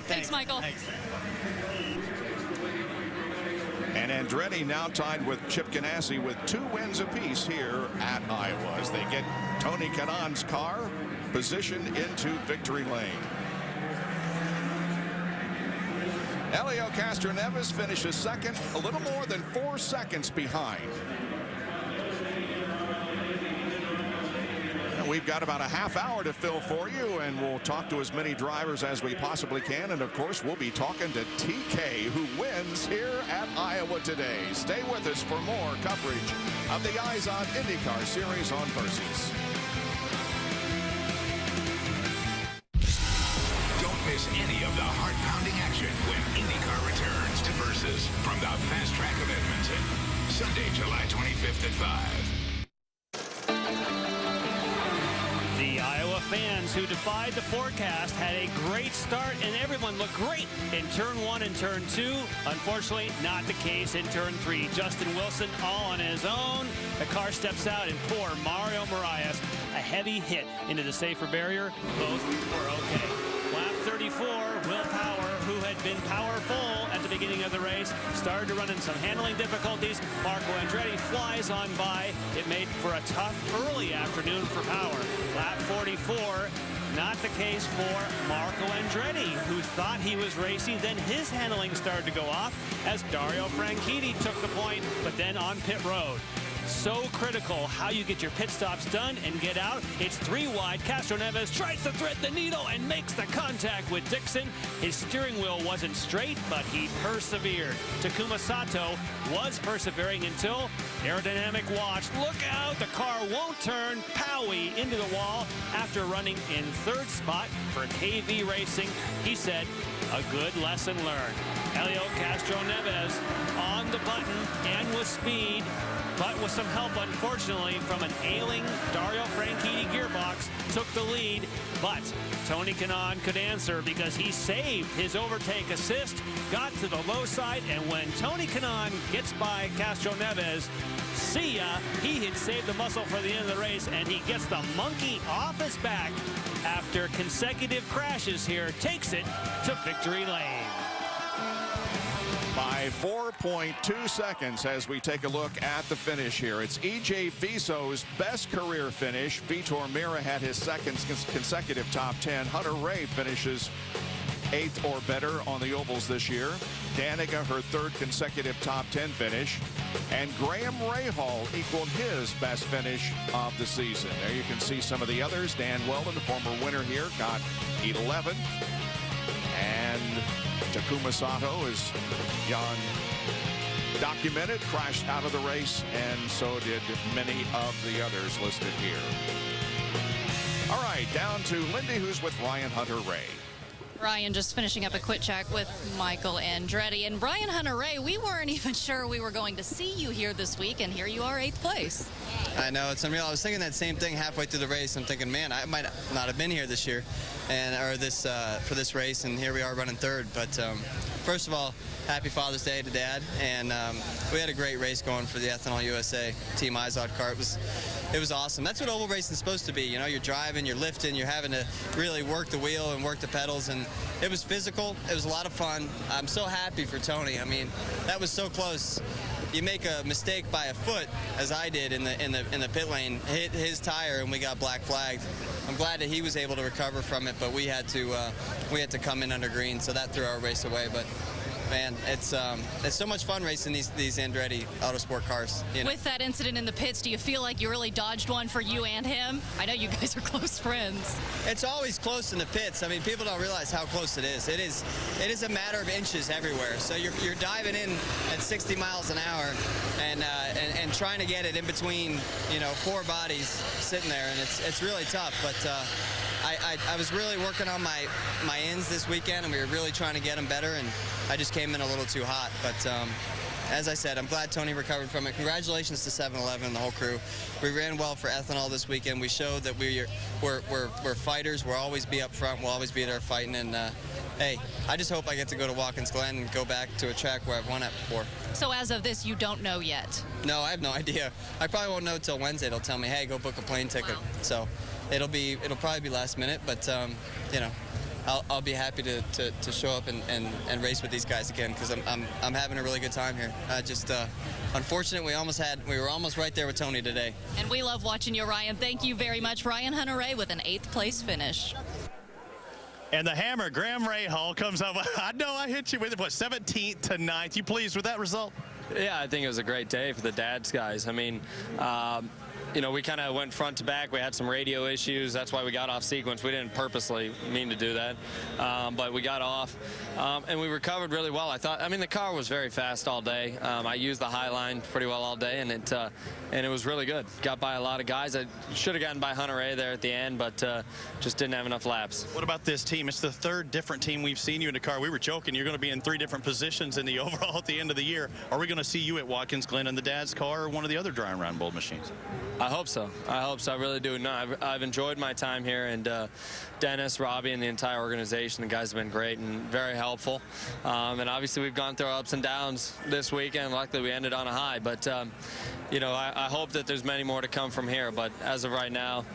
Thanks, Michael. Thanks. And Andretti now tied with Chip Ganassi with 2 wins apiece here at Iowa as they get Tony Kanaan's car positioned into victory lane. Helio Castroneves finishes second, a little more than 4 seconds behind. And we've got about a half hour to fill for you, and we'll talk to as many drivers as we possibly can. And of course, we'll be talking to TK, who wins here at Iowa today. Stay with us for more coverage of the IZOD IndyCar Series on Versus. Don't miss any of the heart-pounding action when IndyCar returns to Versus from the Fast Track of Edmonton. Sunday, July 25th at 5. The Iowa fans who defied the forecast had a great start, and everyone looked great in turn 1 and turn 2. Unfortunately, not the case in turn 3. Justin Wilson all on his own. The car steps out, and poor Mario Moraes, a heavy hit into the safer barrier. Both were okay. Lap 34, Will Power, who had been powerful at the beginning of the race, started to run into some handling difficulties. Marco Andretti flies on by. It made for a tough early afternoon for Power. Lap 44, not the case for Marco Andretti, who thought he was racing. Then his handling started to go off as Dario Franchitti took the point, but then on pit road. So critical how you get your pit stops done and get out. It's 3 wide. Castroneves tries to thread the needle and makes the contact with Dixon. His steering wheel wasn't straight, but he persevered. Takuma Sato was persevering until aerodynamic watch. Look out, the car won't turn. Powie into the wall after running in 3rd spot for KV Racing. He said, a good lesson learned. Helio Castroneves on the button and with speed, but with some help, unfortunately, from an ailing Dario Franchitti gearbox, took the lead. But Tony Kanaan could answer because he saved his overtake assist, got to the low side, and when Tony Kanaan gets by Castroneves, see ya, he had saved the muscle for the end of the race, and he gets the monkey off his back after consecutive crashes here, takes it to victory lane. By 4.2 seconds as we take a look at the finish here. It's E.J. Viso's best career finish. Vitor Meira had his second consecutive top 10. Hunter Ray finishes 8th or better on the ovals this year. Danica, her 3rd consecutive top 10 finish. And Graham Rahal equaled his best finish of the season. There you can see some of the others. Dan Weldon, the former winner here, got 11th. And Takuma Sato, as Jan documented, crashed out of the race, and so did many of the others listed here. All right, down to Lindy, who's with Ryan Hunter-Ray. Ryan just finishing up a quick check with Michael Andretti. And Brian Hunter-Ray, we weren't even sure we were going to see you here this week, and here you are, 8th place. I know, it's unreal. I was thinking that same thing halfway through the race. I'm thinking, man, I might not have been here this year, or this for this race, and here we are running 3rd. But first of all, happy Father's Day to Dad, and we had a great race going for the Ethanol USA Team IZOD car. It was awesome. That's what oval racing is supposed to be. You know, you're driving, you're lifting, you're having to really work the wheel and work the pedals, and it was physical. It was a lot of fun. I'm so happy for Tony. I mean, that was so close. You make a mistake by a foot, as I did in the pit lane, hit his tire, and we got black flagged. I'm glad that he was able to recover from it, but we had to come in under green, so that threw our race away. But man, it's so much fun racing these Andretti Autosport cars. You know? With that incident in the pits, do you feel like you really dodged one for you and him? I know you guys are close friends. It's always close in the pits. I mean, people don't realize how close it is. It is a matter of inches everywhere. So you're diving in at 60 miles an hour and trying to get it in between, you know, 4 bodies sitting there, and it's really tough. But I was really working on my ends this weekend, and we were really trying to get them better, and I just came in a little too hot. But as I said, I'm glad Tony recovered from it. Congratulations to 7-Eleven and the whole crew. We ran well for ethanol this weekend. We showed that we're fighters. We'll always be up front. We'll always be there fighting. And hey, I just hope I get to go to Watkins Glen and go back to a track where I've won at before. So as of this, you don't know yet? No, I have no idea. I probably won't know till Wednesday. They'll tell me, hey, go book a plane ticket. Wow. So it'll probably be last minute, but you know, I'll be happy to show up and race with these guys again, because I'm having a really good time here. Unfortunately, we were almost right there with Tony today. And we love watching you, Ryan. Thank you very much. Ryan Hunter-Reay with an 8th place finish. And the hammer, Graham Rahal, comes up. I know I hit you with, what, 17th to 9th. You pleased with that result? Yeah, I think it was a great day for the dad's guys. I mean, you know, we kind of went front to back. We had some radio issues. That's why we got off sequence. We didn't purposely mean to do that, but we got off, and we recovered really well. I mean, the car was very fast all day. I used the high line pretty well all day, and it was really good. Got by a lot of guys. I should have gotten by Hunter-Reay there at the end, but just didn't have enough laps. What about this team? It's the 3rd different team we've seen you in the car. We were joking you're going to be in 3 different positions in the overall at the end of the year. Are we going to see you at Watkins Glen in the dad's car or one of the other dry and round bold machines? I hope so. I hope so. I really do. No, I've enjoyed my time here, and Dennis, Robbie, and the entire organization, the guys have been great and very helpful. And obviously we've gone through our ups and downs this weekend. Luckily we ended on a high, but you know, I hope that there's many more to come from here. But as of right now,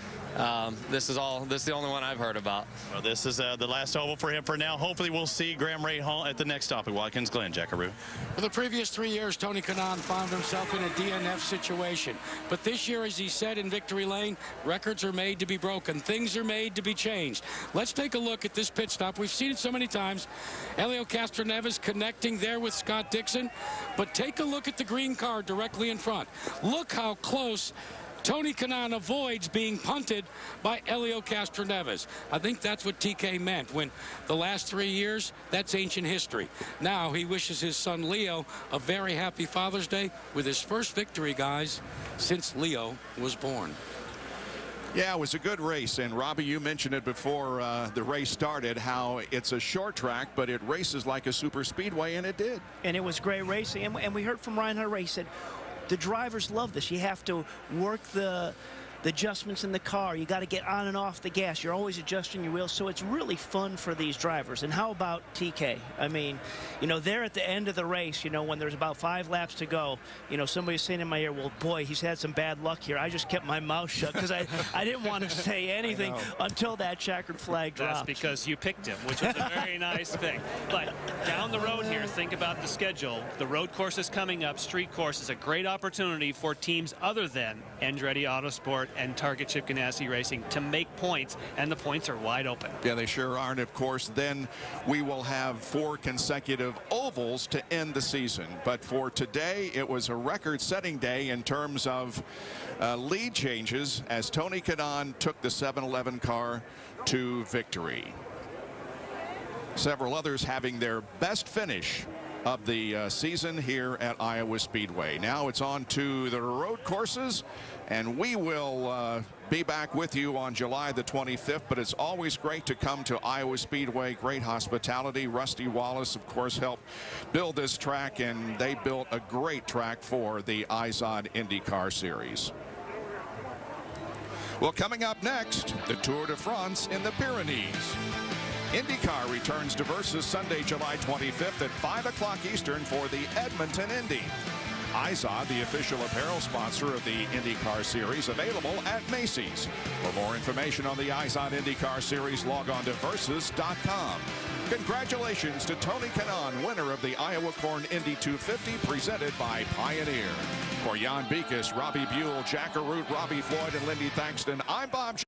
this is the only one I've heard about. Well, this is the last oval for him for now. Hopefully we'll see Graham Rahal at the next stop at Watkins Glen. Jackaroo. For the previous 3 years, Tony Kanaan found himself in a DNF situation. But this year, as he said in Victory Lane, records are made to be broken. Things are made to be changed. Let's take a look at this pit stop. We've seen it so many times. Helio Castroneves connecting there with Scott Dixon. But take a look at the green car directly in front. Look how close Tony Kanaan avoids being punted by Helio Castroneves. I think that's what TK meant when the last 3 years, that's ancient history. Now he wishes his son Leo a very happy Father's Day with his first victory, guys, since Leo was born. Yeah, it was a good race, and Robbie, you mentioned it before the race started, how it's a short track, but it races like a super speedway, and it did. And it was great racing, and we heard from Ryan Hunter-Reay. He said the drivers love this. You have to work the adjustments in the car. You got to get on and off the gas. You're always adjusting your wheels, so it's really fun for these drivers. And how about TK? I mean, you know, they're at the end of the race, you know, when there's about 5 laps to go, you know, somebody's saying in my ear, well, boy, he's had some bad luck here. I just kept my mouth shut because I didn't want to say anything until that checkered flag dropped. That's because you picked him, which is a very nice thing. But down the road here, think about the schedule. The road course is coming up. Street course is a great opportunity for teams other than Andretti Autosport and Target Chip Ganassi Racing to make points, and the points are wide open. Yeah, they sure are. And of course, then we will have 4 consecutive ovals to end the season. But for today, it was a record-setting day in terms of lead changes as Tony Kanaan took the 7-Eleven car to victory. Several others having their best finish of the season here at Iowa Speedway. Now it's on to the road courses, and we will be back with you on July the 25th, but it's always great to come to Iowa Speedway. Great hospitality. Rusty Wallace, of course, helped build this track, and they built a great track for the IZOD IndyCar Series. Well, coming up next, the Tour de France in the Pyrenees. IndyCar returns to Versus Sunday, July 25th at 5 o'clock Eastern for the Edmonton Indy. IZOD, the official apparel sponsor of the IndyCar Series, available at Macy's. For more information on the IZOD IndyCar Series, log on to Versus.com. Congratulations to Tony Kanaan, winner of the Iowa Corn Indy 250, presented by Pioneer. For Jan Beekes, Robbie Buell, Jack Arute, Robbie Floyd, and Lindy Thaxton, I'm Bob